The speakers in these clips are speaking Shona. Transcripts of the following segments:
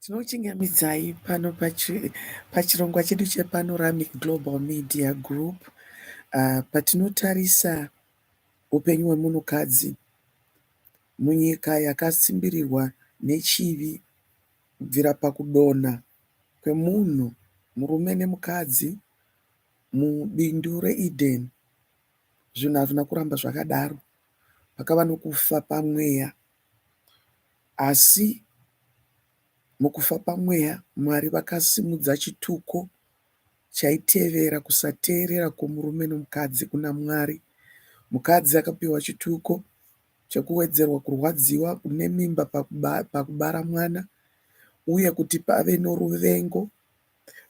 Tinochingamidzai pano pachirongwa chedu chepanoramic global media group, patinotarisa upenyu hwemunhukadzi munyika yakasimbirirwa nechivi kubvira pakudonha kwemunhu, murume nemukadzi mubindu reEden. Zvinhu hazvina kuramba zvakadaro, pakava nokufa pamweya, asi mukufa pamweya Mwari vakasimudza chituko chaitevera kusateerera kwomurume nomukadzi kuna Mwari. Mukadzi akapiwa chituko chekuwedzerwa kurwadziwa nemimba pakubara mwana, uye kuti pave noruvengo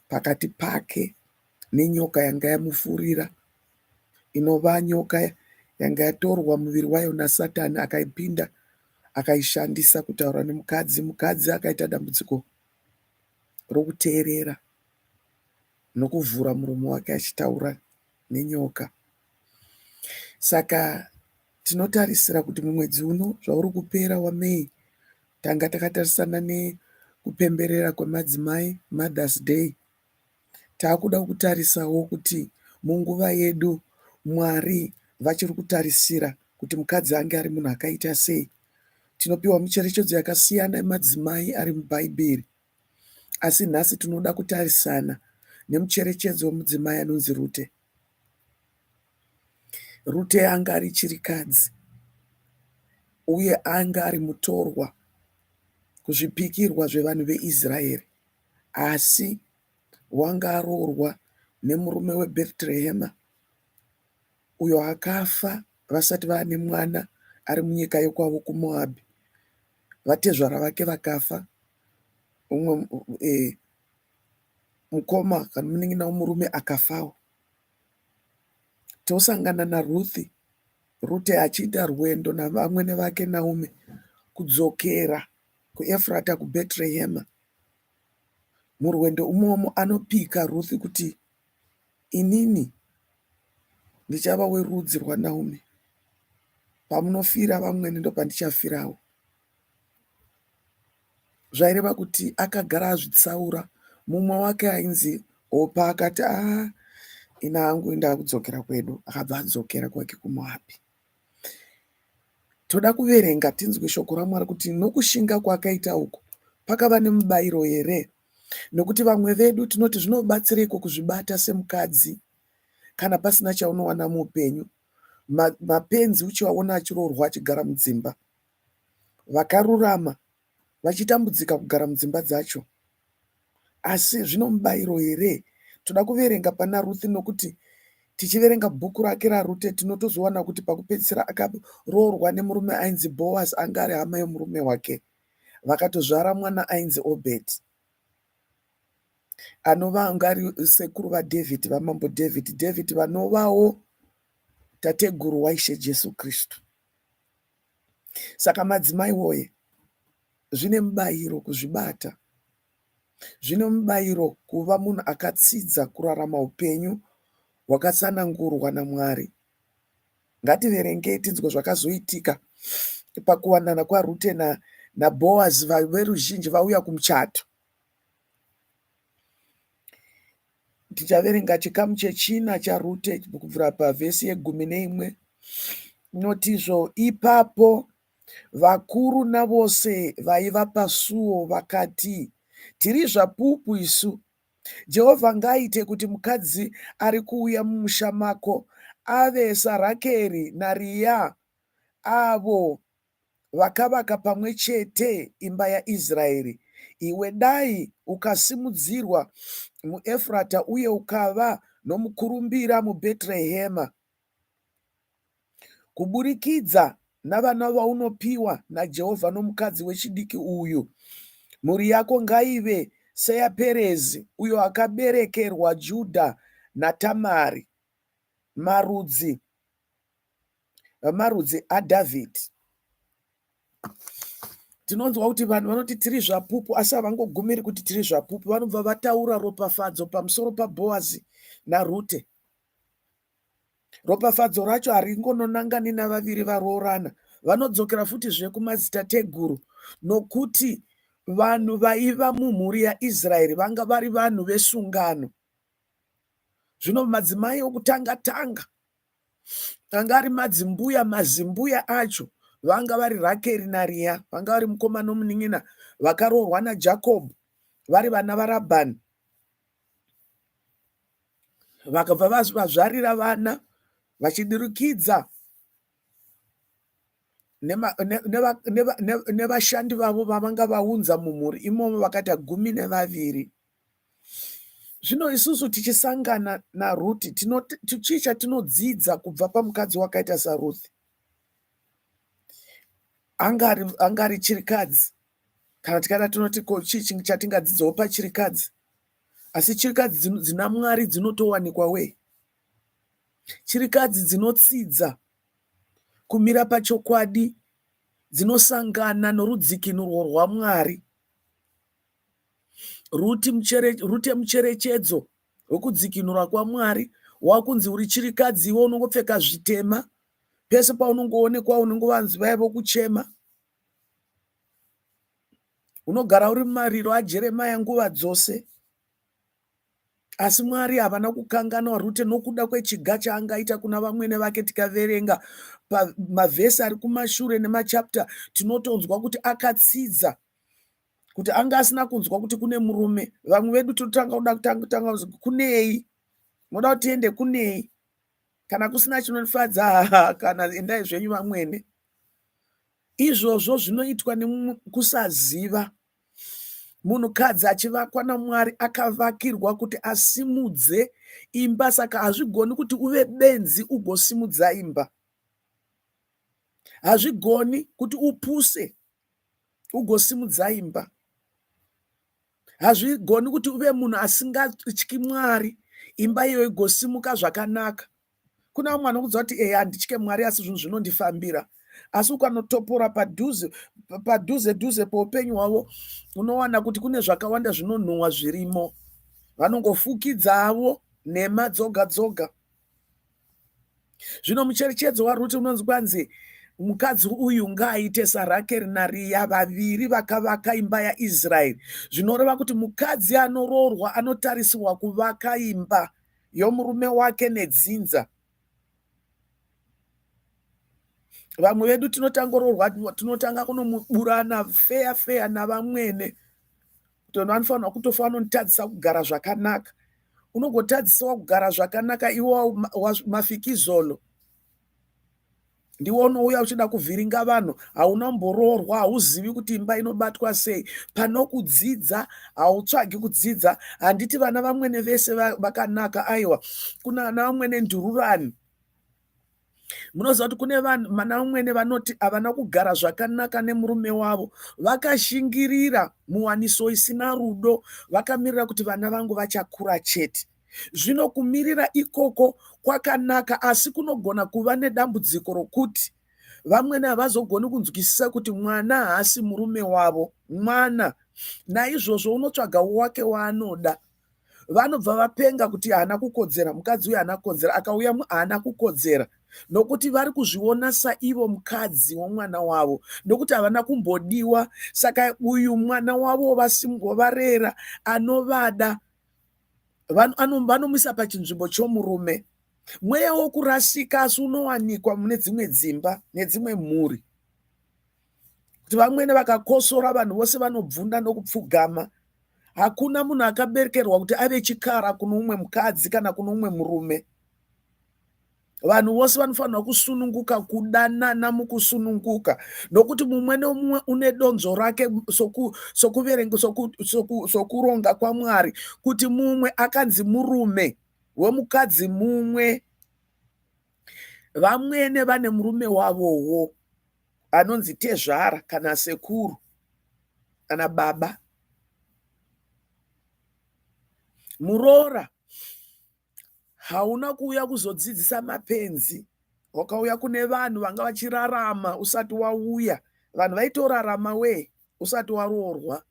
pakati pake nenyoka yanga yamufurira, inova nyoka yanga yatorwa muviri wayo naSatani akaipinda akaishandisa kutaura nemukadzi. Mukadzi akaita dambudziko rokuteerera nokuvhura muromo wake achitaura nenyoka. Saka tinotarisira kuti mumwedzi uno zvauri kupera waMei, tanga takatarisana nekupemberera kwemadzimai, Mothers Day. Taakuda kutarisawo kuti munguva yedu Mwari vachiri kutarisira kuti mukadzi ange ari munhu akaita sei. Tinopiwa mucherechedzo yakasiyana yemadzimai ari mubhaibheri, asi nhasi tinoda kutarisana nemucherechedzo wemudzimai anonzi Rute. Rute anga ari chirikadzi uye anga ari mutorwa kuzvipikirwa zvevanhu veIsraeri, asi wanga aroorwa nemurume weBheterehema uyo akafa vasati vaane mwana, ari munyika yokwavo kuMoab. Vatezvara vake vakafa, umwe mukoma kana munin'ina womurume akafawo. Tosangana naRuthi, Rute achiita rwendo navamwene vake Naomi kudzokera kuEfurata kuBheterehema. Murwendo umomo anopika Ruthi kuti inini ndichava werudzi rwaNaomi, pamunofira vamwene ndopandichafirawo. Zvaireva kuti akagara azvitsaura. Mumwe wake ainzi Opa akati ina hangu indaa kudzokera kwedu, akabva adzokera kwake kuMoabhi. Toda kuverenga tinzwe shoko raMwari kuti nokushinga kwakaita uku pakava nemubayiro here? Nokuti vamwe vedu tinoti zvinobatsireko kuzvibata semukadzi kana pasina chaunowana muupenyu. Mapenzi uchiwaona achiroorwa achigara mudzimba, vakarurama vachitambudzika kugara mudzimba dzacho. Asi zvino mubayiro here? Toda kuverenga pana Ruthi, nokuti tichiverenga bhuku rake raRute tinotozowana kuti pakupedzisira akaroorwa nemurume ainzi Boaz, anga ari hama yomurume wake. Vakatozvara mwana ainzi Obhedhi, anova anga ari sekuru vaDhavhidhi, vamambo Dhavhidhi. Dhavhidhi vanovawo tateguru waIshe Jesu Kristu. Saka madzimai woye, zvine mubayiro kuzvibata, zvine mubayiro kuva munhu akatsidza kurarama upenyu hwakatsanangurwa naMwari. Ngativerengei tinzwe zvakazoitika pakuwanana kwaRute naBhoazi, veruzhinji vauya kumuchato. Tichaverenga chikamu chechina chaRute kubvira pavhesi ye11. Inotizvo, ipapo vakuru navose vaiva pasuo vakati, tiri zvapupu isu. Jehovha ngaaite kuti mukadzi ari kuuya mumusha mako ave saRakeri naRea, avo vakavaka pamwe chete imba yaIsraeri. Iwe dai ukasimudzirwa muEfurata uye ukava nomukurumbira muBheterehema, kuburikidza navana vaunopiwa naJehovha nomukadzi wechidiki uyu. Mhuri yako ngaive seyaPerezi, uyo akaberekerwa Judha naTamari, marudzi aDhavhidhi. Tinonzwa kuti vanhu vanoti tiri zvapupu, asi havangogumiri kuti tiri zvapupu. Vanobva vataura ropafadzo pamusoro paBhoazi naRute. Ropafadzo racho haringononangani navaviri varoorana, vanodzokera futi zvekumadzitateguru, nokuti vanhu vaiva mumhuri yaIsraeri vanga vari vanhu vesungano. Zvino madzimai okutanga-tanga anga ari mazimbuya acho vanga vari Rakeri naRea, vanga vari mukoma nomunin'ina vakaroorwa naJakobho, vari vana vaRabhani. Vakabva vazvarira vana vachidirikidza nevashandi vavo vavanga vaunza mumhuri imomo vakaita 12. Zvino isusu tichisangana naRute chii chatinodzidza kubva pamukadzi wakaita saRute? Angari chirikadzi, kana tikada tinoti chii chatingadzidzawo pachirikadzi? Asi chirikadzi dzina Mwari dzinotowanikwa we, chirikadzi dzinotsidza kumira pachokwadi, dzinosangana norudzikinuro rwaMwari. Rute mucherechedzo wekudzikinura kwaMwari. Wakunzi uri chirikadzi iwe unongopfeka zvitema, pese paunongoonekwa unongovanzi vaivo kuchema, unogara uri mumariro aJeremia nguva dzose. Asi Mwari havana kukanganwa Rute nokuda kwechiga chaangaita kuna vamwene vake. Tikaverenga pamavhesi ari kumashure nemachapta tinotonzwa kuti akatsidza kuti anga asina kunzwa kuti kune murume. Vamwe vedu totanga kutanga kunei, moda kuti tiende kunei? Kana kusina chinonifadza, kana endai zvenyu vamwene. Izvozvo zvinoitwa nekusaziva. Munhukadzi achivakwa naMwari akavakirwa kuti asimudze imba, saka hazvigoni kuti uve benzi ugosimudza imba. Hazvigoni kuti upuse ugosimudza imba. Hazvigoni kuti uve munhu asingatyi Mwari imba iyo igosimuka zvakanaka. Kuna vamwe vanokudza kuti handitye Mwari asi zvinhu zvinondifambira. Asi ukanotopora padhuze poupenyu hwavo unowana kuti kune zvakawanda zvinonhuhwa zvirimo. Vanongofukidza avo nhema dzoga. Zvino mucherechedzo waRute unonzi kwanzi mukadzi uyu ngaaite saRakeri naRea, vaviri vakavaka imba yaIsraeri. Zvinoreva kuti mukadzi anoroorwa anotarisirwa kuvaka imba yomurume wake nedzinza. Vamwe vedu tinotanga kunomuburana feya navamwene. Kuti vanofanira kutofanira kutadzisa kugara zvakanaka. Unogotadzisa kugara zvakanaka iwo mafikizolo. Ndiwo unouya uchida kuvhiringa vanhu, hauna mboroorwa, hauzivi kuti imba inobatwa sei. Panokudzidza, hautsvagi kudzidza. Handiti vana vamwene vese vakanaka, aiwa. Kuna vana vamwene ndururani. Munoziva kuti kune vana vamwene vanoti havana kugara zvakanaka nemurume wavo. Vakashingirira muwaniso isina rudo. Vakamirira kuti vana vangu vachakura chete. Zvino kumirira ikoko kwakanaka, asi kunogona kuva nedambudziko rokuti vamwene havazogoni kunzwisisa kuti mwana haasi murume wavo. Mwana naizvozvo unotsvaga wake waanoda. Vanobva vapenga kuti haana kukodzera, mukadzi uyu haana kukodzera, akauya haana kukodzera. Nokuti vari kuzviona saivo mukadzi womwana wavo, nokuti havana kumbodiwa. Saka uyu mwana wavo vavarera, anovada, vanomisa pachinzvimbo chomurume. Mweya wokurasika asi unowanikwa mune dzimwe dzimba nedzimwe mhuri. Kuti vamwene vakakosora vanhu vose vanobvunda nokupfugama. Hakuna munhu akaberekerwa kuti ave chikara kuno umwe mukadzi kana kuno umwe murume. Vanhu vose vanofanirwa kusununguka, kudanana mukusununguka. Nokuti mumwe nomumwe une donzo rake sokuronga kwaMwari. Kuti mumwe akanzi murume wemukadzi mumwe. Vamwene vane murume wavowo anonzi tezvara kana sekuru kana baba. Muroora hauna kuuya kuzodzidzisa mapenzi. Wakauya kune vanhu vanga vachirarama usati wauya. Vanhu vaitorarama we usati waroorwa.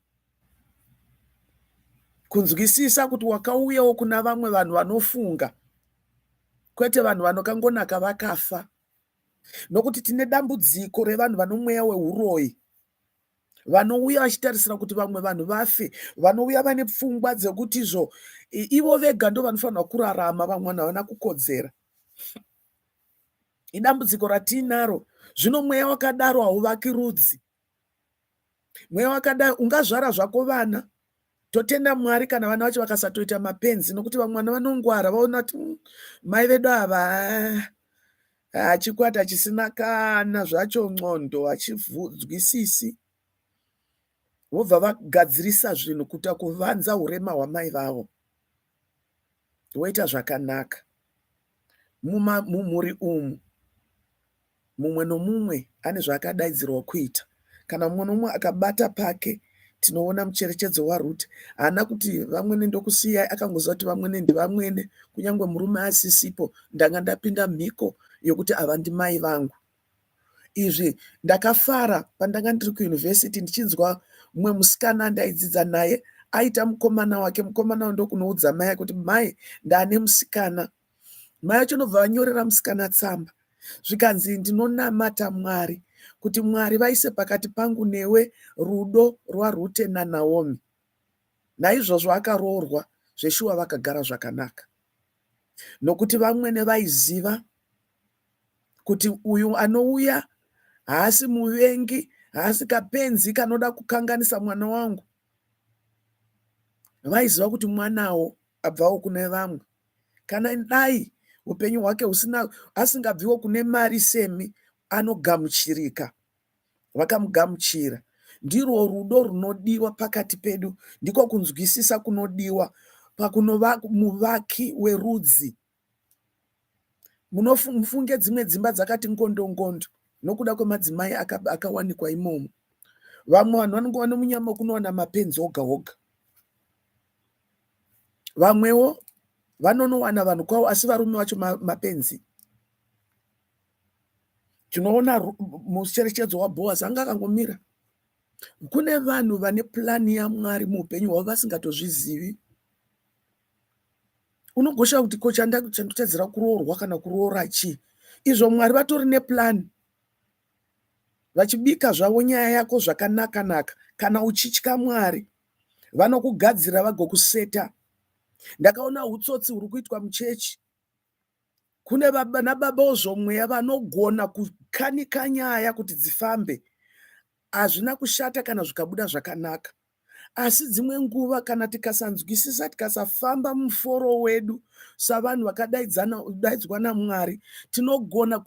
Kunzwisisa kuti wakauyawo kuna vamwe vanhu vanofunga, kwete vanhu vanokangonaka vakafa. Nokuti tine dambudziko revanhu vano mweya wehuroyi. vanouya vachitarisira kuti vamwe vanhu vafe, vanouya vane pfungwa dzekuti izvo ivo vega ndo vanofanirwa kurarama, vamwe vanhu havana kukodzera. Idambudziko ratiinaro. Zvino mweya wakadaro hauvaki rudzi. Mweya wakadaro ungazvara zvako vana, totenda Mwari kana vana vacho vakasatoita mapenzi, nokuti vamwe vana vanongwara vaona kuti mai vedu ava chikwata chisina kana zvacho ndxondo, hachizwisisi. Vobva vagadzirisa zvinhu kuita kuvanza urema hwamai vavo. Voita zvakanaka. Mumhuri umu, mumwe nomumwe ane zvaakadaidzirwa kuita. Kana mumwe nomumwe akabata pake, tinoona mucherechedzo waRute. Haana kuti vamwene ndokusiyai, akangoziva kuti vamwene ndivamwene, kunyange murume asisipo, ndanga ndapinda mhiko yokuti ava ndimai vangu. Izvi ndakafara pandanga ndiri kuyunivhesiti ndichinzwa mumwe musikana ndaidzidza naye aita mukomana wake. Mukomana wake ndokunoudza mai kuti mai, ndaane musikana. Mai vacho nobva vanyorera musikana tsamba. Zvikanzi ndinonamata Mwari kuti Mwari vaise pakati pangu newe rudo rwaRute naNaomi. Naizvozvo akaroorwa, zveshuwa vakagara zvakanaka. Nokuti vamwene vaiziva kuti uyu anouya haasi muvengi, haasi kapenzi kanoda kukanganisa mwana wangu. Vaiziva kuti mwanawo abvawo kune vamwe. Kana dai upenyu hwake asingabviwo kune mari semi, anogamuchirika. Vakamugamuchira. Ndirwo rudo runodiwa pakati pedu, ndiko kunzwisisa kunodiwa pakunova muvaki werudzi. Munofunge dzimwe dzimba dzakati ngondo-ngondo nokuda kwemadzimai akawanikwa imomo. Vamwe vanhu vanongova nomunyama kunowana mapenzi oga-oga. Vamwewo vanonowana vanhu kwavo asi varume vacho mapenzi. Tinoona mucherechedzo waBhoazi anga akangomira. Kune vanhu vane plani yaMwari muupenyu hwavo vasingatozvizivi. Unogosha kuti ko chandotedzera kuroorwa kana kuroora chii? Izvo Mwari vatori neplani. Vachibika zvavo nyaya yako zvakanaka-naka, kana uchitya Mwari, vanokugadzira vagokuseta. Ndakaona hutsotsi huri kuitwa muchechi. Kune nababa zvomweya vanogona kukanika nyaya kuti dzifambe. Hazvina kushata kana zvikabuda zvakanaka. Asi dzimwe nguva kana tikasanzwisisa, tikasafamba muforo wedu savanhu vakadaidzwa naMwari, tinogona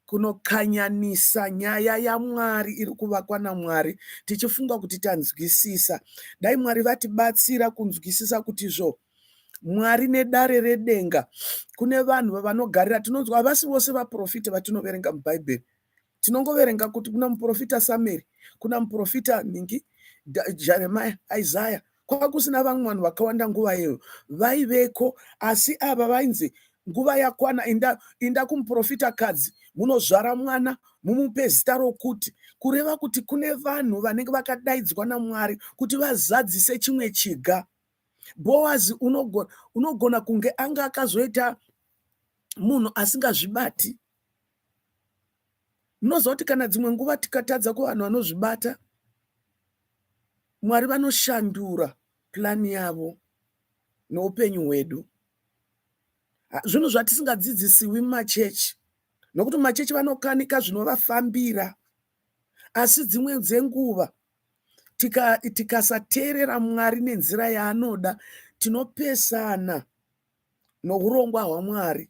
kunokanyanisa nyaya yaMwari iri kuvakwa naMwari, tichifunga kuti tanzwisisa. Dai Mwari vatibatsira kunzwisisa kuti izvo Mwari nedare redenga, kune vanhu vavanogarira. Tinonzwa havasi vose vaprofita vatinoverenga mubhaibheri. Tinongoverenga kuti kuna muprofita Samueri, kuna muprofita Jeremiah, Isaiah. Kwanga kusina vamwe vanhu vakawanda nguva iyoyo. Vaiveko, asi ava vainzi nguva yakwana, inda kumuprofita kadzi, munozvara mwana, mumupe zita rokuti. Kureva kuti kune vanhu vanenge vakadaidzwa naMwari kuti vazadzise chimwe chiga. Boazi unogona kunge anga akazoita munhu asingazvibati. Munoziva kuti kana dzimwe nguva tikatadza kuvanhu vanozvibata, Mwari vanoshandura plani yavo noupenyu hwedu. Zvinhu zvatisingadzidzisiwi mumachechi, nokuti mumachechi vanokanika zvinovafambira. Asi dzimwe dzenguva tikasateerera Mwari nenzira yaanoda, tinopesana nourongwa hwaMwari.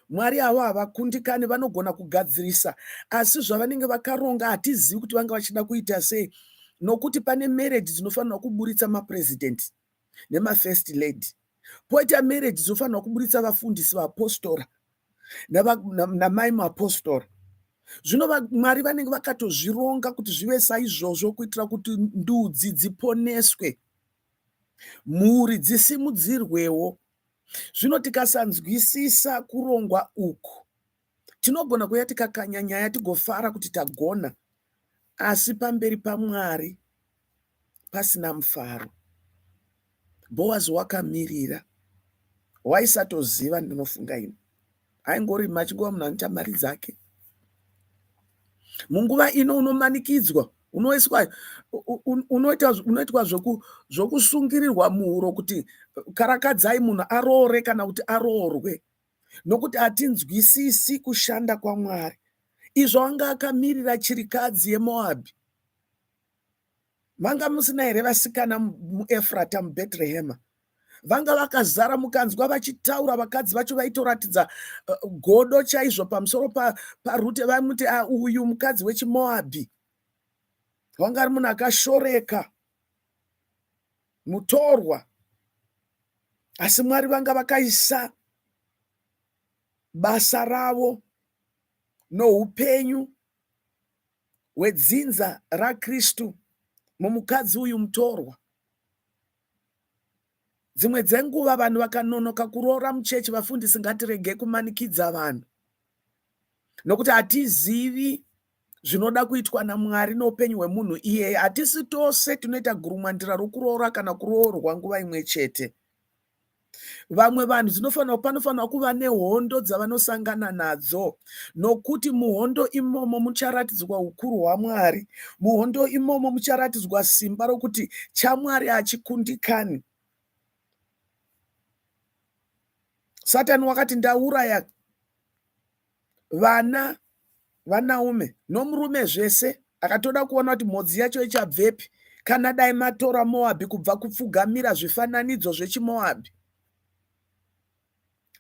Mwari avo havakundikani, vanogona kugadzirisa, asi zvavanenge vakaronga hatizivi kuti vanga vachida kuita sei. Nokuti pane mereji dzinofanirwa kuburitsa mapresidenti nemafirst lady. Poita mereji dzinofanirwa kuburitsa vafundisi vapostora namai mapostora. Zvino Mwari vanenge vakatozvironga kuti zvive saizvozvo kuitira kuti ndudzi dziponeswe, mhuri dzisimudzirwewo. Zvino tikasanzwisisa kurongwa uku, tinogona kuya tikakanya nyaya tigofara kuti tagona, asi pamberi paMwari pasina mufaro. Boazi wakamirira, waisatoziva, ndinofunga ino aingorima achingova munhu anoita mari dzake. Munguva ino unomanikidzwa, unoitwa zvokusungirirwa muhuro kuti karakadzai munhu aroore kana kuti aroorwe, nokuti hatinzwisisi kushanda kwaMwari. Izvo anga akamirira chirikadzi yeMoabhi. Vanga musina here vasikana muEfrata muBheterehema? Vanga vakazara mukanzwa vachitaura, vakadzi vacho vaitoratidza godo chaizvo pamusoro paRute, vamuti uyu mukadzi wechiMoabhi. Wanga ari munhu akashoreka, mutorwa. Asi Mwari vanga vakaisa basa ravo noupenyu hwedzinza raKristu mumukadzi uyu mutorwa. Dzimwe dzenguva vanhu vakanonoka kuroora muchechi, vafundisi ngatiregei kumanikidza vanhu, nokuti hatizivi zvinoda kuitwa naMwari noupenyu hwemunhu iyeye. Hatisi tose tinoita gurumwandira rokuroora kana kuroorwa nguva imwe chete. Vamwe vanhu panofanira kuva nehondo dzavanosangana nadzo, nokuti muhondo imomo mucharatidzwa ukuru hwaMwari. Muhondo imomo mucharatidzwa simba rokuti chaMwari hachikundikani. Satani wakati ndauraya vana vaNaume nomurume zvese, akatoda kuona kuti mhodzi yacho ichabvepi kana dai matora Moabhi kubva kupfugamira zvifananidzo zvechiMoabhi.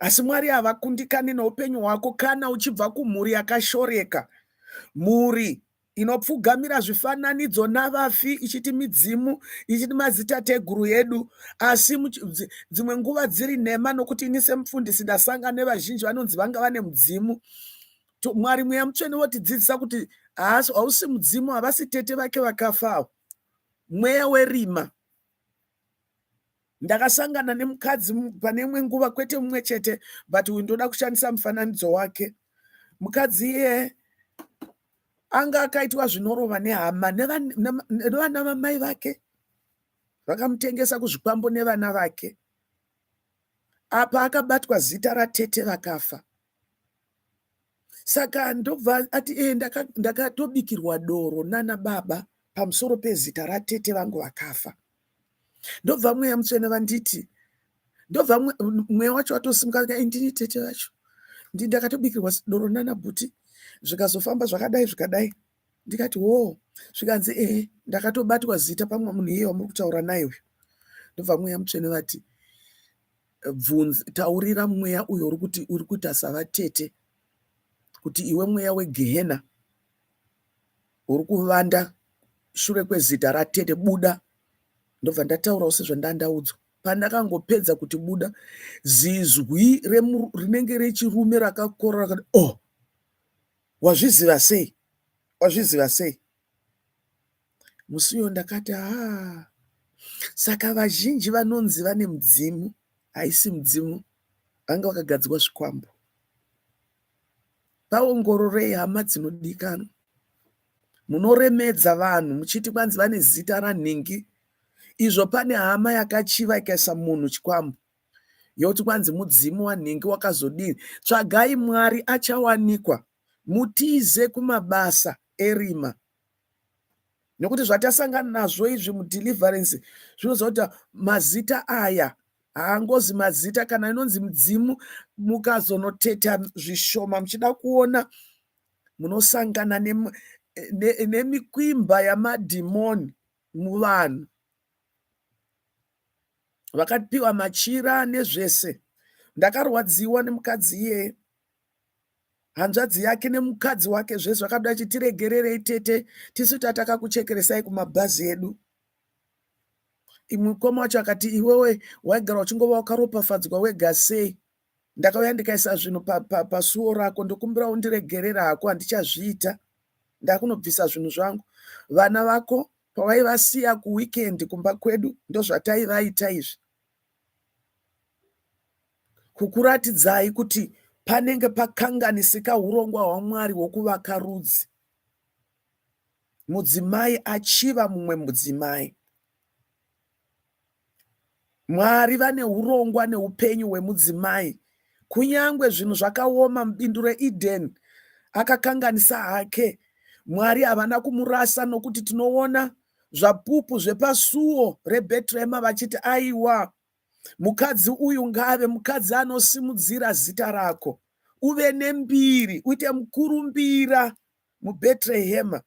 Asi Mwari havakundikani noupenyu hwako kana uchibva kumhuri yakashoreka, mhuri inopfugamira zvifananidzo navafi, ichiti midzimu, ichiti madzitateguru edu. Asi dzimwe nguva dziri nhema, nokuti ini semufundisi ndasangana nevazhinji vanonzi vanga vane mudzimu. Mwari Mweya Mutsvene votidzidzisa kuti hausi mudzimu, havasi tete vake vakafawo, mweya werima. Ndakasangana nemukadzi pane imwe nguva, kwete mumwe chete, but uyu ndoda kushandisa mufananidzo wake. Mukadzi iye anga akaitwa zvinorova nehama nevana vamai vake, vakamutengesa kuzvikwambo nevana vake. Apa akabatwa zita ratete vakafa. Saka ndobva ati ndakatobikirwa doro nana baba pamusoro pezita ratete vangu vakafa. Ndobva Mweya Mutsvene vanditi, ndobva mweya wacho watosimuka, ndini tete vacho, ndakatobikirwa doro nana bhuti, zvikazofamba zvakadai. Ndikati zvikanzi ndakatobatwa zita pamwe munhu iye wamuri kutaura naye uyu. Ndobva Mweya Mutsvene vati, taurira mweya uyo uri kuita savatete, kuti iwe mweya weGehena uri kuvanda shure kwezita ratete, buda. Ndobva ndataurawo sezvandandaudzwa. Pandakangopedza kuti buda, zizwi rinenge rechirume rakakorora rakati, wazviziva sei? Wazviziva sei? Musi uyo ndakati saka vazhinji vanonzi vane mudzimu, haisi mudzimu, vanga vakagadzirwa zvikwambo. Paongororei hama dzinodikanwa, munoremedza vanhu muchiti kwanzi vane zita ranhingi, izvo pane hama yakachiva ikaisa munhu chikwambo yokuti kwanzi mudzimu wanhingi wakazodini. Tsvagai Mwari, achawanikwa. Mutize kumabasa erima, nokuti zvatasangana nazvo izvi mudeliverance zvinoziva kuti mazita aya haangozi mazita. Kana inonzi mudzimu, mukazonoteta zvishoma muchida kuona, munosangana nemikwimba yamadhimoni muvanhu. Vakapiwa machira nezvese. Ndakarwadziwa nemukadzi iyeye, hanzvadzi yake nemukadzi wake zvese vakada chitiregererei tete, tisu tatakakuchekeresai kumabhazi edu. Imwe mukoma wacho akati, iwewe waigara uchingova wakaropafadzwa wega sei? Ndakauya ndikaisa zvinhu pasuo rako, ndokumbira undiregerera hako, handichazviita. Ndakunobvisa zvinhu zvangu. Vana vako pawaivasiya kuwikendi kumba kwedu, ndozvataivaita izvi. Kukuratidzai kuti panenge pakanganisika urongwa hwaMwari hwokuvaka rudzi. Mudzimai achiva mumwe mudzimai. Mwari vane urongwa neupenyu hwemudzimai. Kunyangwe zvinhu zvakaoma mubindu reEden, akakanganisa hake. Mwari havana kumurasa, nokuti tinoona zvapupu zvepasuo reBheterehema vachiti, aiwa, mukadzi uyu ngaave mukadzi anosimudzira zita rako, uve nembiri, uite mukurumbira muBheterehema.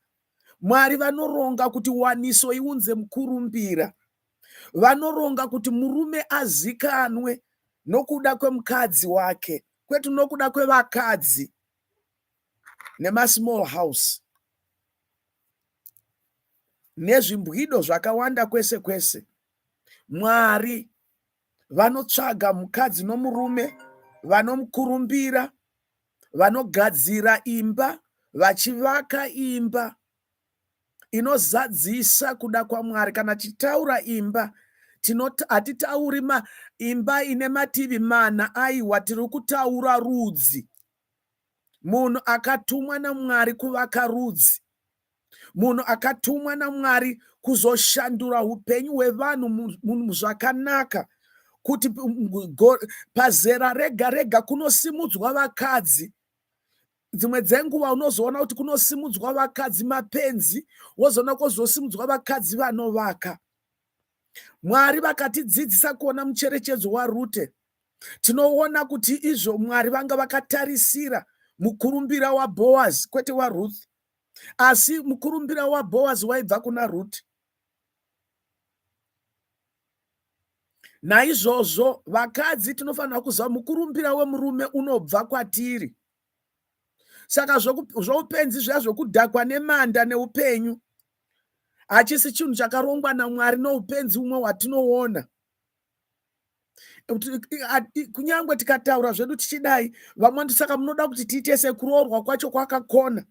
Mwari vanoronga kuti waniso iunze mukurumbira. Vanoronga kuti murume azikanwe nokuda kwemukadzi wake, kwete nokuda kwevakadzi nemasmall house nezvimbwido zvakawanda kwese kwese. Mwari vanotsvaga mukadzi nomurume vanomukurumbira, vanogadzira imba, vachivaka imba inozadzisa kuda kwaMwari. Kana tichitaura imba, hatitauri imba ine mativi mana. Aiwa, tiri kutaura rudzi. Munhu akatumwa naMwari kuvaka rudzi. Munhu akatumwa naMwari kuzoshandura upenyu hwevanhu zvakanaka, kuti pazera rega rega kunosimudzwa vakadzi. Dzimwe dzenguva unozoona kuti kunosimudzwa vakadzi mapenzi, wozoona kwozosimudzwa vakadzi vanovaka. Mwari vakatidzidzisa kuona mucherechedzo waRute. Tinoona kuti izvo Mwari vanga vakatarisira mukurumbira waBhoazi, kwete waRuth, asi mukurumbira waBhoazi waibva kuna Rute. Naizvozvo vakadzi tinofanira kuziva mukurumbira wemurume unobva kwatiri. Saka zvoupenzi zviya zvokudhakwa nemanda neupenyu hachisi chinhu chakarongwa naMwari noupenzi umwe hwatinoona. Kunyangwe tikataura zvedu tichidai, vamwe saka munoda kuti tiite sekuroorwa kwacho kwakakona.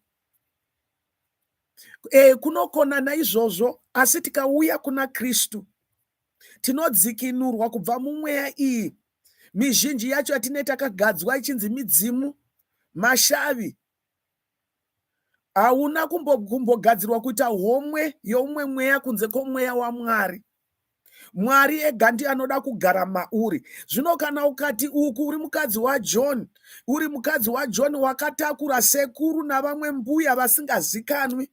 Kunokona naizvozvo, asi tikauya kuna Kristu tinodzikinurwa kubva mumweya iyi. Mizhinji yacho yatinee takagadzwa ichinzi midzimu, mashavi. Hauna kumbogadzirwa kuita homwe youmwe mweya kunze kwomweya waMwari. Mwari ega ndiye anoda kugara mauri. Zvino kana ukati uku uri mukadzi waJohn, uri mukadzi waJohn wakatakura sekuru navamwe mbuya vasingazikanwi,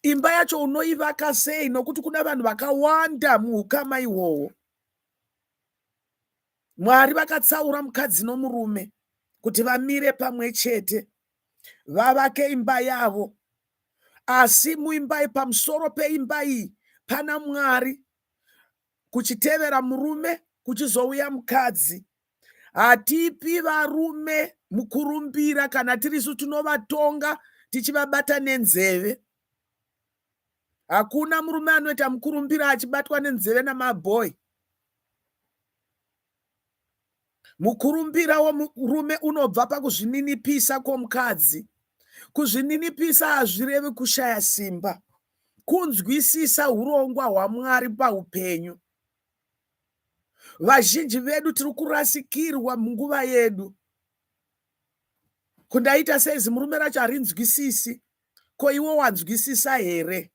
imba yacho unoivaka sei? Nokuti kuna vanhu vakawanda muukama ihwohwo. Mwari vakatsaura mukadzi nomurume kuti vamire pamwe chete, vavake imba yavo. Asi muimba, pamusoro peimba iyi pana Mwari, kuchitevera murume kuchizouya mukadzi. Hatipi varume mukurumbira kana tirisu tinovatonga tichivabata nenzeve. Hakuna murume anoita mukurumbira achibatwa nenzeve namabhoyi. Mukurumbira womurume unobva pakuzvininipisa kwomukadzi. Kuzvininipisa hazvirevi kushaya simba, kunzwisisa urongwa hwaMwari paupenyu. Vazhinji vedu tiri kurasikirwa munguva yedu. Kundaita seizi murume racho harinzwisisi, ko iwo wanzwisisa here?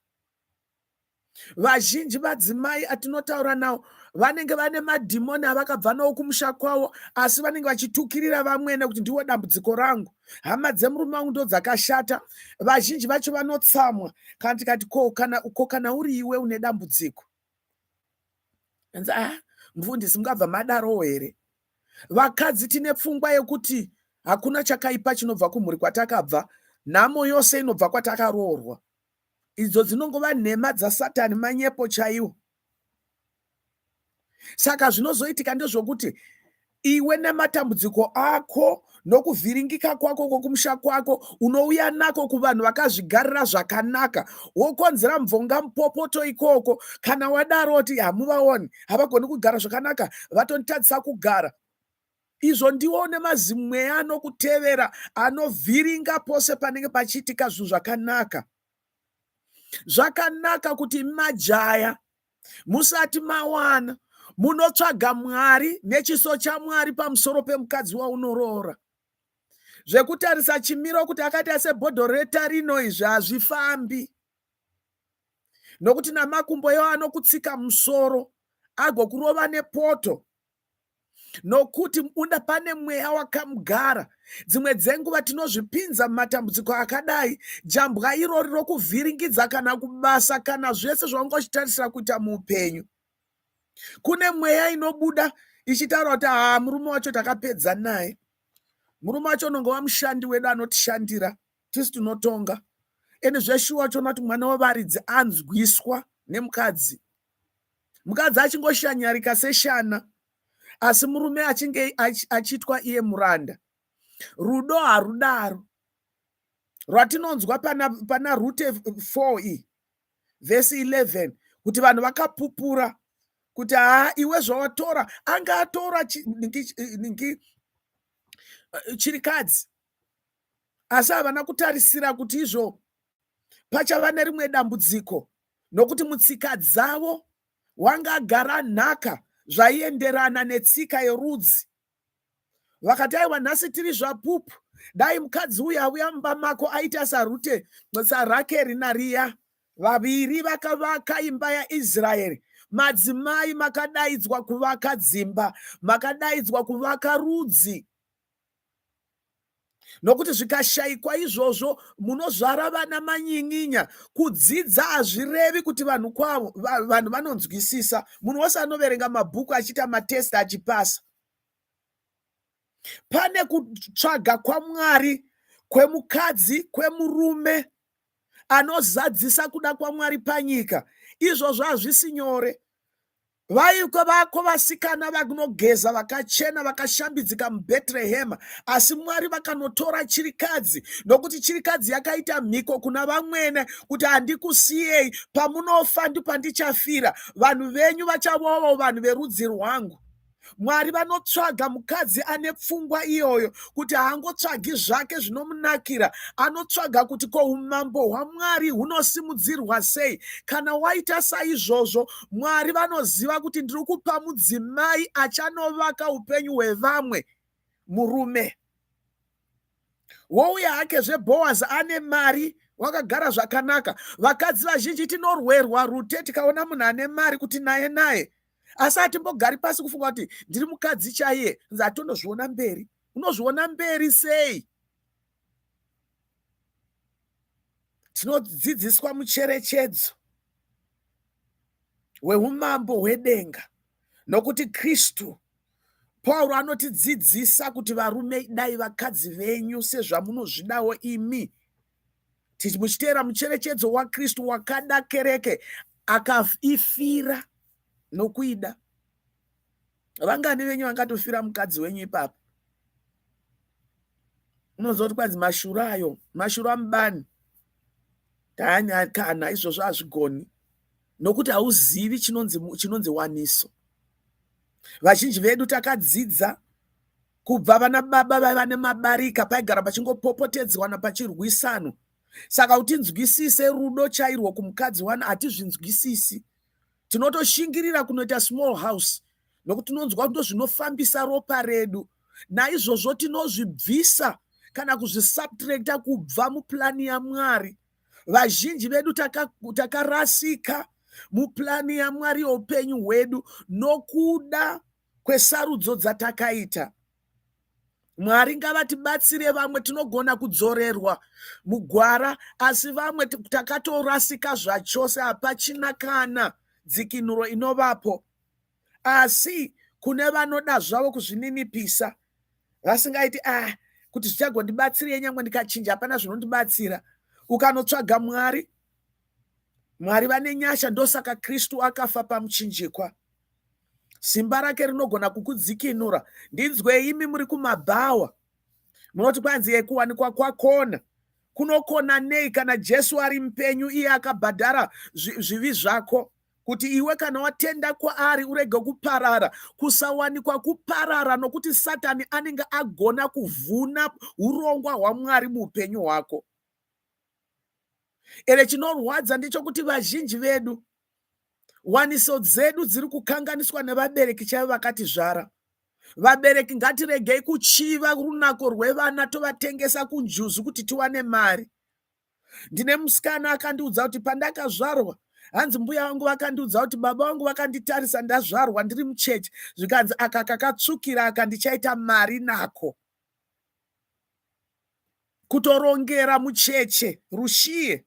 Vazhinji madzimai atinotaura navo vanenge vane madhimoni avakabva nawo kumusha kwavo, asi vanenge vachitukirira vamwene kuti ndiwo dambudziko rangu, hama dzemurume wangu ndo dzakashata. Vazhinji vacho vanotsamwa kana tikati kana uri iwe une dambudziko, mufundisi mungabva madarowo here? Vakadzi tine pfungwa yekuti hakuna chakaipa chinobva kumhuri kwatakabva, nhamo yose inobva kwatakaroorwa. Idzo dzinongova nhema dzaSatani, manyepo chaiwo. Saka zvinozoitika ndezvokuti iwe nematambudziko ako nokuvhiringika kwako kwokumusha kwako unouya nako kuvanhu vakazvigarira zvakanaka, wokonzera mvonga mupopoto ikoko. Kana wadaro kuti hamuvaoni, havagoni kugara zvakanaka, vatonitadzisa kugara. Izvo ndiwo nemazimweya anokutevera, anovhiringa pose panenge pachiitika zvinhu zvakanaka. Zvakanaka kuti majaya musati mawana munotsvaga Mwari nechiso chaMwari pamusoro pemukadzi waunoroora. Zvekutarisa chimiro kuti akaita sebhodhoro retarino, izvi hazvifambi. Nokuti namakumbo iwo anokutsika musoro agokurova nepoto. nokuti pane mweya wakamugara. Dzimwe dzenguva tinozvipinza mumatambudziko akadai, jambwa irori rokuvhiringidza kana kubasa kana zvese zvaungochitarisira kuita muupenyu. Kune mweya inobuda ichitaura kuti murume wacho takapedza naye. Murume wacho unongova mushandi wedu anotishandira, tisi tunotonga. Eni zveshuwa choona kuti mwana wevaridzi anzwiswa nemukadzi. Mukadzi achingoshanyarika seshana, asi murume achinge achitwa iye muranda. Rudo harudaro. Rwatinonzwa pana Rute 4 vhesi 11 kuti vanhu vakapupura kuti iwe zvawatora, anga atora chirikadzi, asi havana kutarisira kuti izvo pachava nerimwe dambudziko, nokuti mutsika dzavo wanga agara nhaka zvaienderana netsika yerudzi. Vakati aiwa, nhasi tiri zvapupu, dai mukadzi uyu auya mumba mako aita saRute, saRakeri naRea, vaviri vakavaka imba yaIsraeri. Madzimai, makadaidzwa kuvaka dzimba, makadaidzwa kuvaka rudzi. Nokuti zvikashayikwa izvozvo munozvara vana manyin'inya. Kudzidza hazvirevi kuti vanhu kwavo vanhu vanonzwisisa. Munhu wose anoverenga mabhuku achiita matesti achipasa. Pane kutsvaga kwaMwari kwemukadzi, kwemurume anozadzisa kuda kwaMwari panyika. Izvozvo hazvisi nyore. Vaiko vasikana vanogeza vakachena vakashambidzika muBheterehema, asi Mwari vakanotora chirikadzi, nokuti chirikadzi yakaita mhiko kuna vamwene kuti handikusiyei, pamunofa ndipandichafira, vanhu venyu vachavowo vanhu verudzi rwangu. Mwari vanotsvaga mukadzi ane pfungwa iyoyo, kuti haangotsvagi zvake zvinomunakira, anotsvaga kuti ko umambo hwaMwari hunosimudzirwa sei. Kana waita saizvozvo, Mwari vanoziva kuti ndiri kupa mudzimai achanovaka upenyu hwevamwe, murume. Wouya hake zveBhoazi ane mari, wakagara zvakanaka. Vakadzi vazhinji tinorwerwa Rute tikaona munhu ane mari kuti naye. Asi hatimbogari pasi kufunga kuti ndiri mukadzi chaiye, nzatondozviona mberi. Unozviona mberi sei? Tinodzidziswa mucherechedzo weumambo hwedenga, nokuti Kristu, Pauro anotidzidzisa kuti varume dai vakadzi venyu sezvamunozvidawo imi. Muchiteera mucherechedzo waKristu wakada kereke, akaifira nokuida. Vangani venyu vangatofira mukadzi wenyu ipapo? Unoziva kuti kwanzi mashura mubani, taanyakana izvozvo hazvigoni, nokuti hauzivi chinonzi waniso. Vazhinji vedu takadzidza kubva vana baba vaiva nemabarika, paigara pachingopopotedzwana pachirwisano. Saka kuti nzwisise rudo chairwo kumukadzi wani hatizvinzwisisi. Tinotoshingirira kunoita small house, nokuti tinonzwa ndo zvinofambisa ropa redu. Naizvozvo tinozvibvisa kana kuzvisubtracta kubva muplani yaMwari. Vazhinji vedu takarasika muplani yaMwari youpenyu hwedu nokuda kwesarudzo dzatakaita. Mwari ngavatibatsire. Vamwe tinogona kudzorerwa mugwara, asi vamwe takatorasika zvachose, hapachina kana dzikinuro inovapo. Asi kune vanoda zvavo kuzvininipisa, vasingaiti kuti zvichagondibatsirei nyangwe ndikachinja, hapana zvinondibatsira. Ukanotsvaga Mwari, Mwari vane nyasha. Ndosaka Kristu akafa pamuchinjikwa. Simba rake rinogona kukudzikinura. Ndinzwei imi muri kumabhawa, munoti kwanzi kuwanikwa kwakona. Kunokona nei kana Jesu ari mupenyu, iye akabhadhara zvivi zvako, kuti iwe kana watenda kwaari urege kuparara. Kusawanikwa kuparara, nokuti Satani anenge agona kuvhuna urongwa hwaMwari muupenyu hwako. Ere chinorwadza ndechokuti vazhinji vedu, waniso dzedu dziri kukanganiswa nevabereki chaivo vakatizvara. Vabereki ngatiregei kuchiva runako rwevana tovatengesa kunjuzu kuti tiwane mari. Ndine musikana akandiudza kuti pandakazvarwa Hanzi mbuya wangu vakandiudza kuti baba wangu vakanditarisa ndazvarwa ndiri mucheche, zvikanzi aka kakatsvukira aka ndichaita mari nako. Kutorongera mucheche rushiye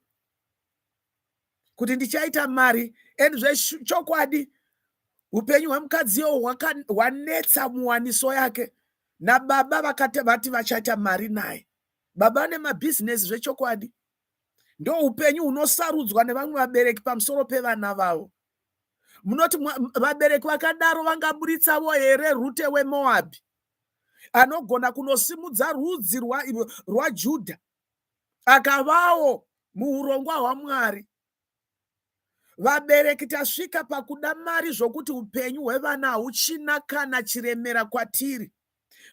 kuti ndichaita mari. Eni zvechokwadi upenyu hwemukadzi iwo hwanetsa muwaniso yake, nababa vakati vati vachaita mari naye. Baba ane mabhizinesi zvechokwadi. Ndo upenyu hunosarudzwa nevamwe vabereki pamusoro pevana vavo. Munoti vabereki vakadaro vangaburitsavo here Rute weMoab anogona kunosimudza rudzi rwaJudha akavawo muurongwa hwaMwari? Vabereki tasvika pakuda mari zvokuti upenyu hwevana hahuchina kana chiremera kwatiri.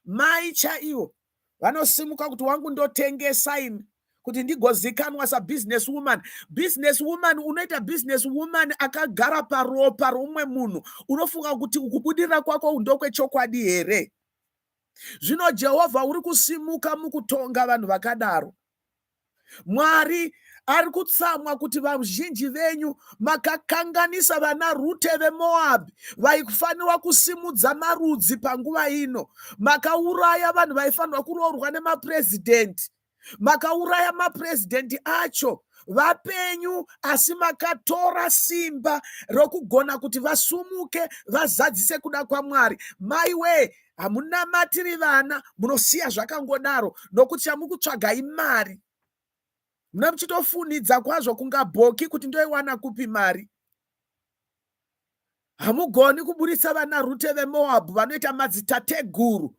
Mai chaivo vanosimuka kuti wangu ndotengesa ini kuti ndigozikanwa sabusiness woman. Business woman, unoita business woman akagara paropa romwe munhu, unofunga kuti kubudirira kwako ndokwechokwadi here? Zvino Jehovha uri kusimuka mukutonga vanhu vakadaro. Mwari ari kutsamwa kuti vazhinji venyu makakanganisa vana Rute veMoab vaikufanirwa kusimudza marudzi panguva ino. Makauraya vanhu vaifanirwa kuroorwa nemapresidenti. Makauraya mapresidenti acho vapenyu, asi makatora simba rokugona kuti vasumuke vazadzise kuda kwaMwari. Maiwe, hamunamatiri vana, munosiya zvakangodaro nokuti chamukutsvaga imari. Muna muchitofunidza kwazvo kunga bhoki kuti ndoiwana kupi mari. Hamugoni kuburitsa vana Rute veMoab vanoita madzitateguru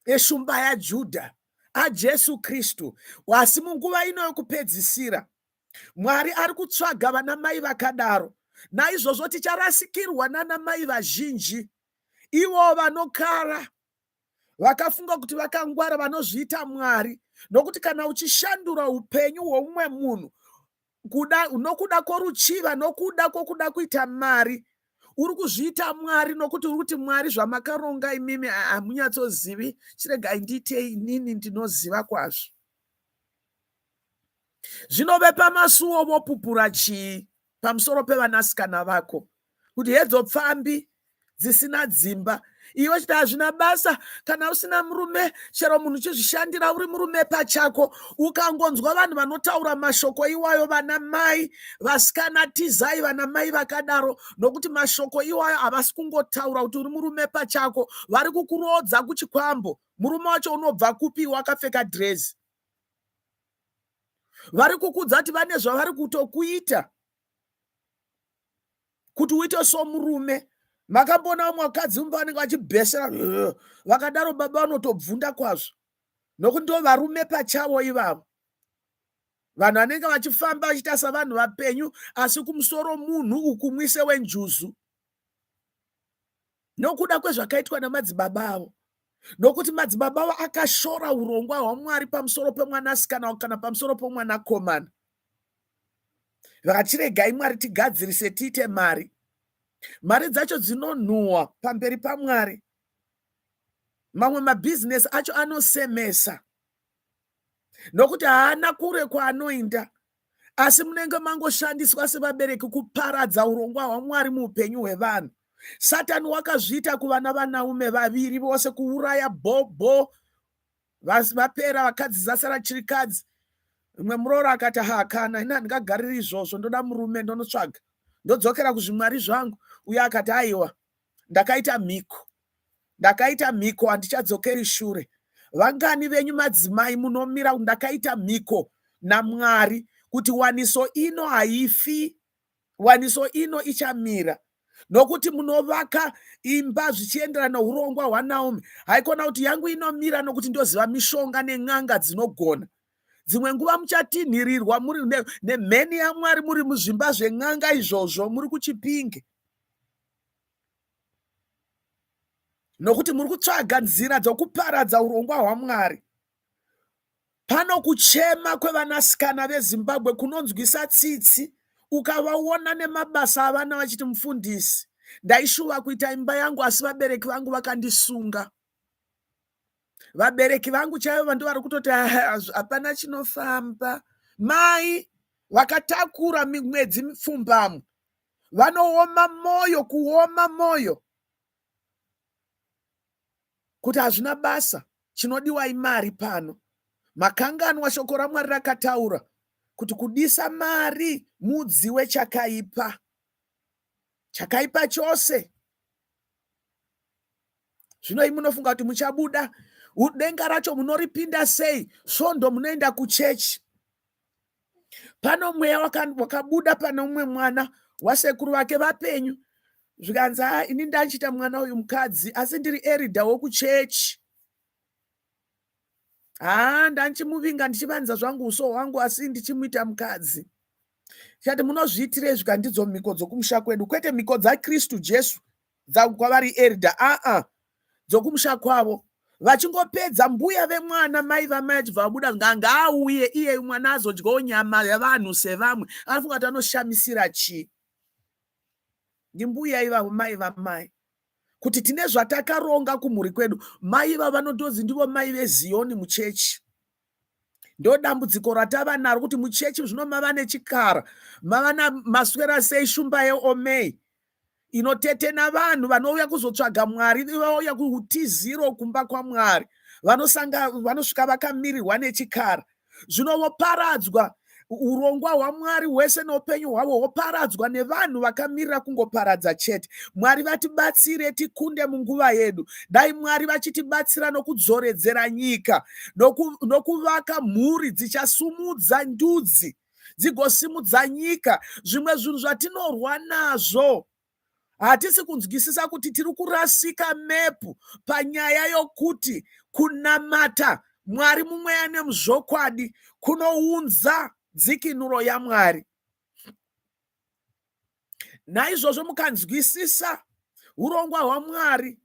eshumba yaJudha aJesu Kristu. Asi munguva ino yokupedzisira Mwari ari kutsvaga vana mai vakadaro. Naizvozvo ticharasikirwa nana mai vazhinji, ivo vanokara vakafunga kuti vakangwara, vanozviita Mwari. Nokuti kana uchishandura upenyu hwomumwe munhu nokuda kworuchiva, nokuda kwokuda kuita mari, uri kuzviita Mwari, nokuti uri kuti Mwari zvamakaronga imimi hamunyatsozivi, chiregai ndiitei inini ndinoziva kwazvo. Zvinove pamasuo vopupura chii pamusoro pevanasikana vako, kuti hedzo pfambi dzisina dzimba. Iwe chiti hazvina basa kana usina murume, chero munhu chizvishandira uri murume pachako, ukangonzwa vanhu vanotaura mashoko iwayo, vana mai vasikana tizai, vana mai vakadaro, nokuti mashoko iwayo havasi kungotaura kuti uri murume pachako, vari kukurodza kuchikwambo. Murume wacho unobva kupi wakapfeka dhirezi? Vari kukudza kuti vane zvavari kutokuita kuti uite somurume. Makambona vamwe vakadzi vanenge vachibhesera vakadaro, baba vanotobvunda kwazvo, nokuti ndo varume pachavo ivavo. Vanhu vanenge vachifamba vachiita savanhu vapenyu, asi kumusoro munhu ukumwise wenjuzu, nokuda kwezvakaitwa namadzibaba avo. Nokuti madzibaba avo akashora urongwa hwaMwari pamusoro pemwanasikana kana pamusoro pomwanakomana. Vakachiregai Mwari tigadzirise tiite mari. Mari dzacho dzinonhuhwa pamberi paMwari. Mamwe mabhizinesi acho anosemesa, nokuti haana kure kwaanoinda, asi munenge mangoshandiswa sevabereki kuparadza urongwa hwaMwari muupenyu hwevanhu. Satani wakazviita kuvana vanaume vaviri vose, kuuraya bhobho, vapera vakadzi zasara chirikadzi. Mumwe murooro akati kana ina handingagariri izvozvo, ndoda murume ndonotsvaga, ndodzokera kuzvimwari zvangu. Uye akati aiwa, ndakaita mhiko, handichadzokeri shure. Vangani venyu madzimai munomira ndakaita mhiko naMwari kuti waniso ino haifi, waniso ino ichamira, nokuti munovaka imba zvichienderana neurongwa hwaNaomi. Haikona kuti yangu inomira nokuti ndoziva mishonga nen'anga dzinogona. Dzimwe nguva muchatinhirirwa muri nemheni yaMwari, muri muzvimba zven'anga izvozvo, muri kuchipinge, nokuti muri kutsvaga nzira dzokuparadza urongwa hwaMwari. Pano kuchema kwevanasikana veZimbabwe kunonzwisa tsitsi. Ukavaona nemabasa avana vachiti, mufundisi, ndaishuva kuita imba yangu, asi vabereki vangu vakandisunga. Vabereki vangu chaivo vandu vari kutoti hapana chinofamba. Mai, vakatakura mwedzi mipfumbamwe vanooma moyo, kuoma moyo, kuti hazvina basa, chinodiwa imari. Pano makanganwa shoko raMwari rakataura kuti kudisa mari mudzi wechakaipa, chakaipa chose. Zvino imi munofunga kuti muchabuda, denga racho munoripinda sei? Svondo munoenda kuchechi. Pano mweya wakabuda pane umwe mwana wasekuru vake vapenyu, zvikanzi ini ndachita mwana uyu mukadzi, asi ndiri eridha wokuchechi. Ndanchimuvinga ndichivanza zvangu uso hwangu, asi ndichimuita mukadzi. Chati munozviitirei zvikandidzo mhiko dzokumusha kwedu? Kwete mhiko dzaKristu Jesu kwavari eridha, dzokumusha kwavo. Vachingopedza, mbuya vemwana, mai vamai achibva vabuda, ngaauye iye mwana azodyawo nyama yavanhu sevamwe. Anofunga kuti anoshamisira chii? Ndimbuya ivavo, mai vamai. Kuti tine zvatakaronga kumhuri kwedu. Mai ivavo vanodonzi ndivo mai veZioni muchechi. Ndo dambudziko ratava naro, kuti muchechi zvino mava nechikara, mava maswera sei shumba yeomei inotetena vanhu vanouya kuzotsvaga Mwari, vauya kuutiziro kumba kwaMwari, vanosvika vakamirirwa nechikara. Zvino voparadzwa, urongwa hwaMwari hwese noupenyu hwavo hwoparadzwa nevanhu vakamirira kungoparadza chete. Mwari vatibatsire tikunde munguva yedu. Dai Mwari vachitibatsira nokudzoredzera nyika, nokuvaka mhuri dzichasumudza ndudzi, dzigosimudza nyika. Zvimwe zvinhu zvatinorwa nazvo, hatisi kunzwisisa kuti tiri kurasika mepu panyaya yokuti kunamata Mwari mumweya nemuzvokwadi kunounza dzikinuro yaMwari. Naizvozvo mukanzwisisa urongwa hwaMwari,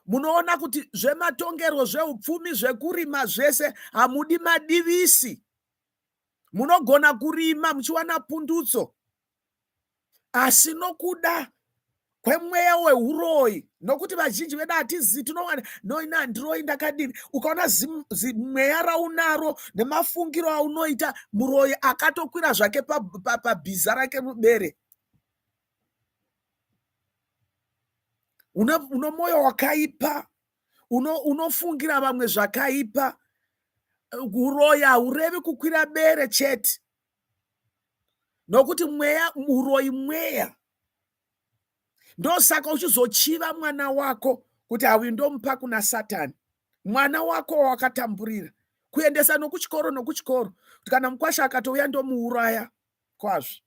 munoona kuti zvematongero, zveupfumi, zvekurima zvese hamudi madivisi. Munogona kurima muchiwana pundutso, asi nokuda kwemweya weuroyi, nokuti vazhinji vedu hatizivi, tinowana noina ndiroyi ndakadini. Ukaona mweya raunaro nemafungiro aunoita, muroyi akatokwira zvake pabhiza rake mubere. Uno moyo wakaipa, unofungira vamwe zvakaipa. Uroyi haurevi kukwira bere chete, nokuti uroyi mweya. Ndosaka uchizochiva mwana wako kuti hauyu ndomupa kuna Satani. Mwana wako wakatamburira kuendesa nokuchikoro, kuti kana mukwasha akatouya ndomuuraya kwazvo.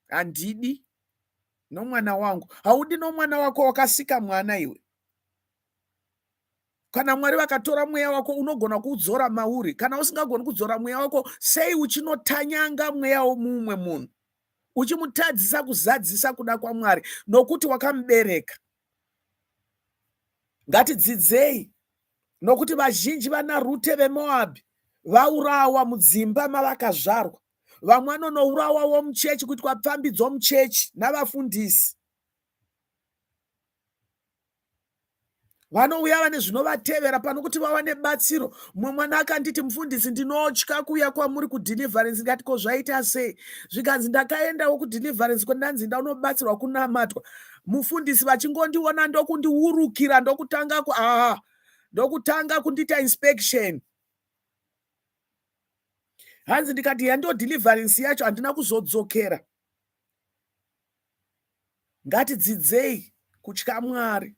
Handidi nomwana wangu. Haudi nomwana wako wakasika mwana iwe. Kana Mwari vakatora mweya wako, unogona kuudzora mauri. Kana usingagoni kudzora mweya wako, sei uchinotanyanga mweya womumwe munhu, uchimutadzisa kuzadzisa kuda kwaMwari, nokuti wakamubereka. Ngatidzidzei, nokuti vazhinji vanaRute weMoab vaurawa mudzimba mavakazvarwa. Vamwe vanourawawo muchechi, kuitwa pfambidzo muchechi navafundisi. Vanouya vane zvinovatevera pano kuti vawane batsiro. Mumwe mwana akanditi, mufundisi, ndinotya kuuya kwamuri kudhilivharensi. Ngati ko zvaita sei? Zvikanzi ndakaendawo kudhilivharensi kwendinzi ndaunobatsirwa kunamatwa. Mufundisi vachingondiona ndokundiurukira, ndokutanga kundita inspection. Hanzi ndikati yando dhilivharensi yacho handina kuzodzokera. Ngatidzidzei kutya Mwari.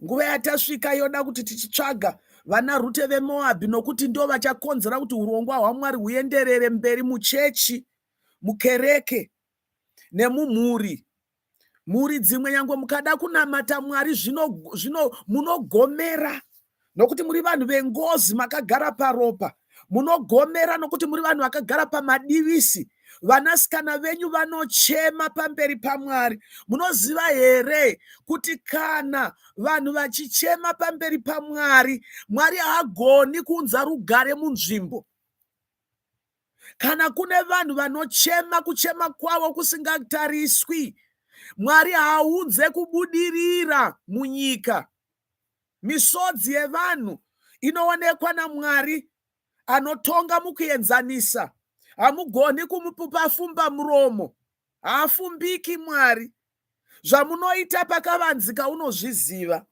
Nguva yatasvika yoda kuti tichitsvaga vanaRute weMoab, nokuti ndo vachakonzera kuti urongwa hwaMwari huenderere mberi muchechi, mukereke nemumhuri. Mhuri dzimwe nyangwe mukada kunamata Mwari zvino munogomera, nokuti muri vanhu vengozi, makagara paropa. Munogomera nokuti muri vanhu vakagara pamadivisi. Vanasikana venyu vanochema pamberi paMwari. Munoziva here kuti kana vanhu vachichema pamberi paMwari, Mwari haagoni kuunza rugare munzvimbo. Kana kune vanhu vanochema, kuchema kwavo kusingatariswi, Mwari haaunze kubudirira munyika. Misodzi yevanhu inoonekwa naMwari anotonga mukuenzanisa. hamugoni kumupupa fumba muromo, haafumbiki Mwari. Zvamunoita pakavanzika unozviziva.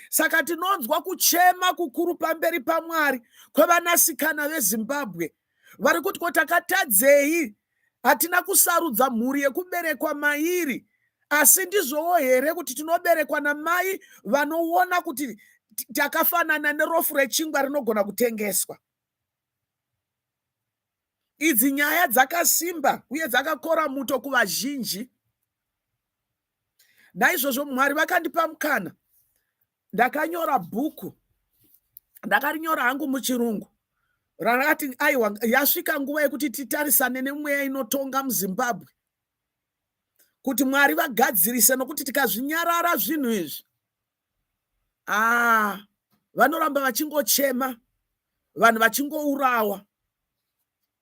Saka tinonzwa kuchema kukuru pamberi paMwari kwevanasikana veZimbabwe vari kuti ko takatadzei, hatina kusarudza mhuri yekuberekwa mairi, asi ndizvowo here kuti tinoberekwa namai vanoona kuti takafanana nerofu rechingwa rinogona kutengeswa. Idzi nyaya dzakasimba uye dzakakora muto kuvazhinji. Naizvozvo Mwari vakandipa mukana, ndakanyora bhuku, ndakarinyora hangu muchirungu, rakati aiwa, yasvika nguva yekuti titarisane nemweya inotonga muZimbabwe, kuti Mwari vagadzirise, nokuti tikazvinyarara zvinhu izvi, vanoramba vachingochema, vanhu vachingourawa.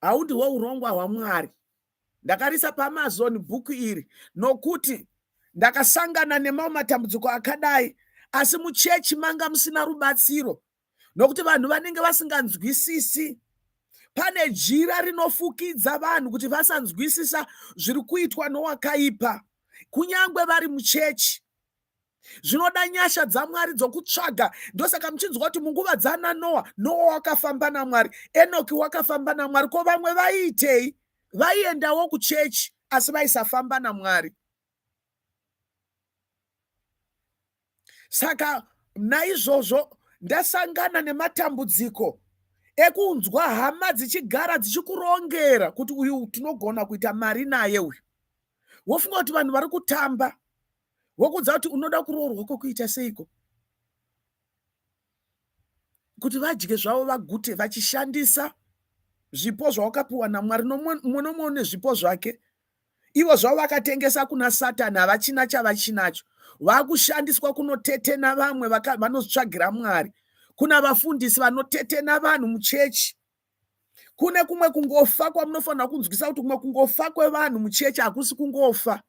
Haundihwo urongwa hwaMwari. Ndakarisa paAmazon bhuku iri nokuti ndakasangana nemamwe matambudziko akadai, asi muchechi manga musina rubatsiro, nokuti vanhu vanenge vasinganzwisisi. Pane jira rinofukidza vanhu kuti vasanzwisisa zviri kuitwa nowakaipa, kunyangwe vari muchechi. Zvinoda nyasha dzaMwari dzokutsvaga. Ndosaka muchinzwa kuti munguva dzana Noa wakafamba naMwari, Enoki wakafamba naMwari. Ko vamwe vaiitei? Vaiendawo kuchechi asi vaisafamba naMwari. Saka naizvozvo ndasangana nematambudziko ekunzwa hama dzichigara dzichikurongera kuti uyu tinogona kuita mari naye uyu. Wofunga kuti vanhu vari kutamba, wokudza kuti unoda kuroorwa kwokuita seiko? Kuti vadye zvavo vagute vachishandisa zvipo zvawakapiwa naMwari. Mumwe nomwe une zvipo zvake. Ivo zvavo vakatengesa kuna Satani, havachina chavachinacho. Vakushandiswa kunotetena vamwe vanotsvagira Mwari. Kuna vafundisi vanotetena vanhu muchechi. Kune kumwe kungofa kwamunofanira kunzwisa kuti kumwe kungofa kwevanhu muchechi hakusi kungofa.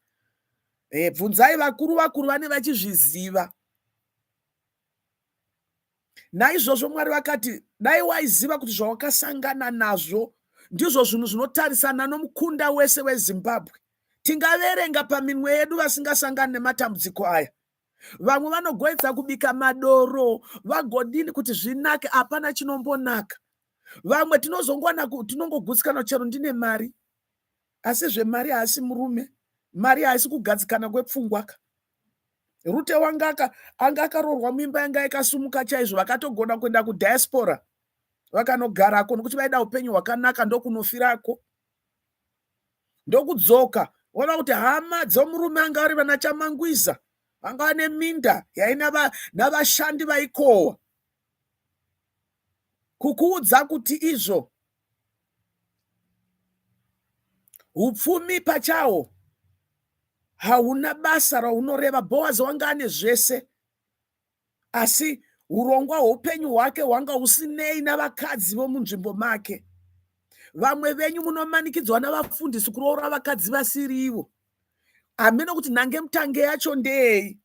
Bvunzai vakuru vane vachizviziva. Naizvozvo Mwari vakati, dai waiziva kuti zvawakasangana nazvo ndizvo zvinhu zvinotarisana nomukunda wese weZimbabwe, tingaverenga paminwe yedu vasingasangani nematambudziko aya. Vamwe vanogoedza kubika madoro, vagodini kuti zvinake, hapana chinombonaka. Vamwe tinongogutsikana chero ndine mari, asi zvemari haasi murume, mari haisi kugadzikana kwepfungwa. Rute wanga anga akaroorwa mimba yanga ikasumuka chaizvo, vakatogona kuenda kudhiaspora vakanogarako, nokuti vaida upenyu hwakanaka, ndokunofirako, ndokudzoka. Ona kuti hama dzomurume anga vari vana Chamangwiza, vanga vane minda yaina navashandi vaikohwa, kukuudza kuti izvo upfumi pachahwo hauna basa raunoreva. Boazi wanga ane zvese, asi urongwa hweupenyu hwake hwanga husinei navakadzi vomunzvimbo make. Vamwe venyu munomanikidzwa navafundisi kuroora vakadzi vasiri ivo. Hamene kuti nange mutange yacho ndei.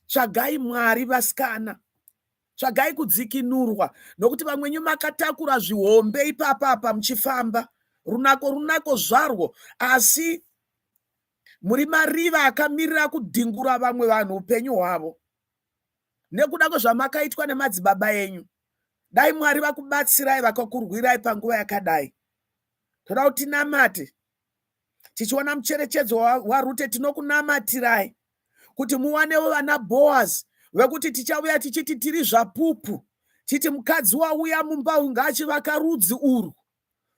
Tsvagai Mwari vasikana, tsvagai kudzikinurwa, nokuti vamwenyu makatakura zvihombe ipapa muchifamba, runako zvarwo, asi muri mariva akamirira kudhingura vamwe vanhu upenyu hwavo nekuda kwezvamakaitwa nemadzibaba enyu. Dai Mwari vakubatsirai, vakakurwirai panguva yakadai. Toda kuti tinamate, tichiona mucherechedzo waRute, tinokunamatirai kuti muwanewo vana Boazi vekuti tichauya tichiti tiri zvapupu, titi mukadzi wauya mumba ngaachivaka rudzi urwu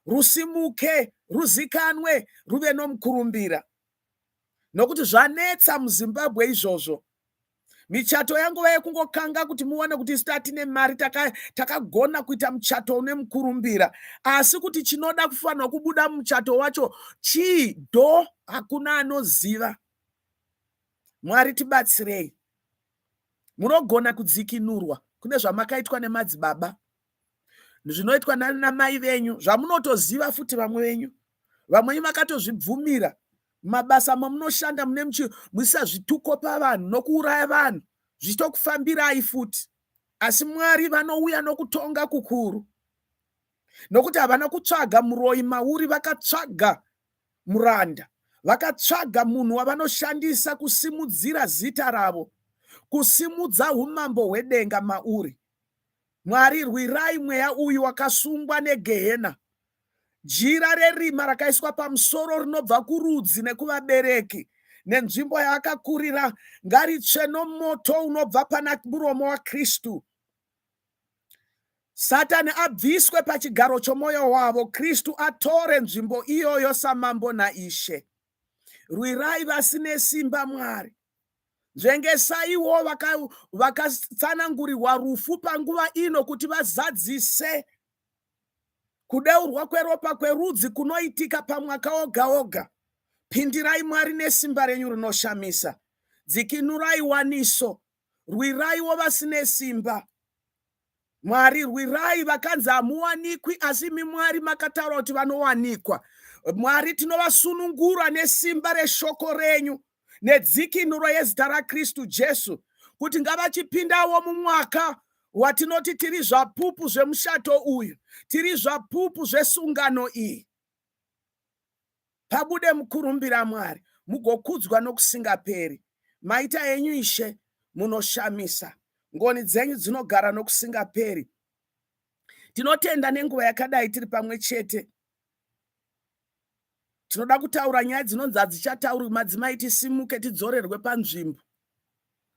rusimuke, ruzikanwe, ruve nomukurumbira. Nokuti zvanetsa muZimbabwe izvozvo. Michato yangu yekungokanga kuti muone kuti isu tine mari, takagona kuita muchato une mukurumbira, asi kuti chinoda kufanira kubuda muchato wacho chii, hakuna anoziva. Mwari tibatsirei. Munogona kudzikinurwa kune zvamakaitwa nemadzibaba, zvinoitwa namai venyu, zvamunotoziva futi vamwe venyu. Vamwe makatozvibvumira mabasa mamunoshanda muisa zvituko pavanhu nokuuraya vanhu, zvichitokufambirai futi. Asi Mwari vanouya nokutonga kukuru. nokuti havana kutsvaga muroyi mauri, vakatsvaga muranda, vakatsvaga munhu wavanoshandisa kusimudzira zita ravo, kusimudza umambo hwedenga mauri. Mwari, rwirai mweya uyu wakasungwa negehena, jira rerima rakaiswa pamusoro rinobva kurudzi nekuvabereki nenzvimbo yaakakurira, ngaritsve nomoto unobva pana muromo waKristu. Satani abviswe pachigaro chomwoyo wavo, Kristu atore nzvimbo iyoyo samambo naishe. Rwirai vasine simba, Mwari. Nzvengesaiwo vakatsanangurirwa rufu panguva ino kuti vazadzise kudeurwa kweropa kwerudzi kunoitika pamwaka oga oga. Pindirai Mwari nesimba renyu rinoshamisa. Dzikinurai waniso. Rwiraiwo vasine simba. Mwari, rwirai vakanzi hamuwanikwi, asi imi Mwari makataura kuti vanowanikwa. Mwari, tinovasunungura nesimba reshoko renyu nedzikinuro yezita raKristu Jesu, kuti ngavachipindawo mumwaka watinoti tiri zvapupu zvemushato uyu, tiri zvapupu zvesungano iyi. Pabude mukurumbira Mwari, mugokudzwa nokusingaperi. Maita enyu Ishe munoshamisa, ngoni dzenyu dzinogara nokusingaperi. Tinotenda nenguva yakadai tiri pamwe chete. Tinoda kutaura nyaya dzinonzi hadzichataurwi. Madzimai, tisimuke tidzorerwe panzvimbo,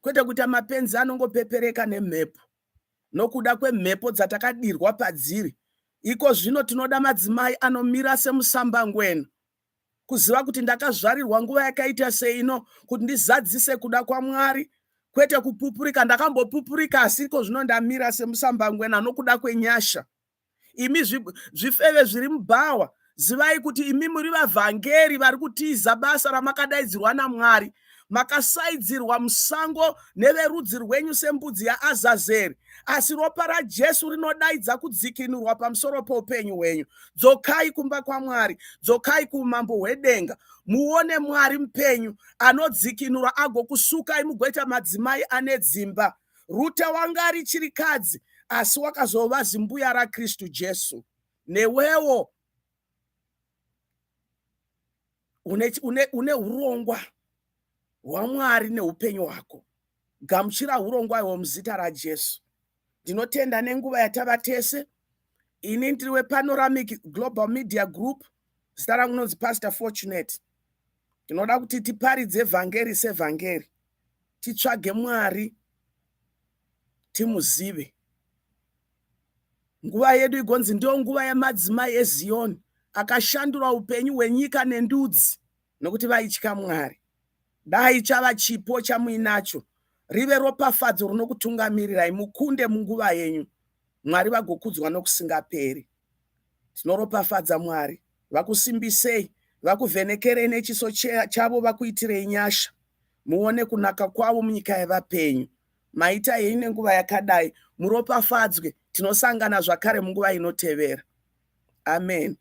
kwete kuti mapenzi anongopepereka nemhepo, nokuda kwemhepo dzatakadirwa padziri. Iko zvino tinoda madzimai anomira semusambangwena, kuziva kuti ndakazvarirwa nguva yakaita seino kuti ndizadzise kuda kwaMwari, kwete kupupurika. Ndakambopupurika, asi iko zvino ndamira semusambangwena nokuda kwenyasha. Imi zvifeve zviri mubhawa, zivai kuti imi muri vavhangeri vari kutiza basa ramakadaidzirwa naMwari. Makasaidzirwa musango neverudzi rwenyu sembudzi yaAzazeri, asi ropa raJesu rinodaidza kudzikinurwa pamusoro poupenyu hwenyu. Dzokai kumba kwaMwari, dzokai kuumambo hwedenga, muone Mwari mupenyu anodzikinura agokusukai mugoita madzimai ane dzimba. Rute wanga ari chirikadzi, asi wakazova zimbuya raKristu Jesu. Newewo une urongwa hwaMwari neupenyu hwako. Gamuchira urongwa ihwo muzita raJesu. Ndinotenda nenguva yatava tese. Ini ndiri wePanoramic Global Media Group. Zita rangu nonzi Pastor Fortunate. Ndinoda kuti tiparidze vhangeri sevhangeri, titsvage Mwari, timuzive. Nguva yedu igonzi ndiyo nguva yamadzimai eZioni, akashandura upenyu hwenyika nendudzi, nokuti vaitya Mwari. Dai chava chipo chamuinacho, rive ropafadzo rinokutungamirirai, mukunde munguva yenyu. Mwari vagokudzwa nokusingaperi. Tinoropafadza Mwari, vakusimbisei, vakuvhenekerei nechiso chavo, vakuitirei nyasha, muone kunaka kwavo munyika yevapenyu. Maita yenyu nenguva yakadai, muropafadzwe. Tinosangana zvakare munguva inotevera. Amen.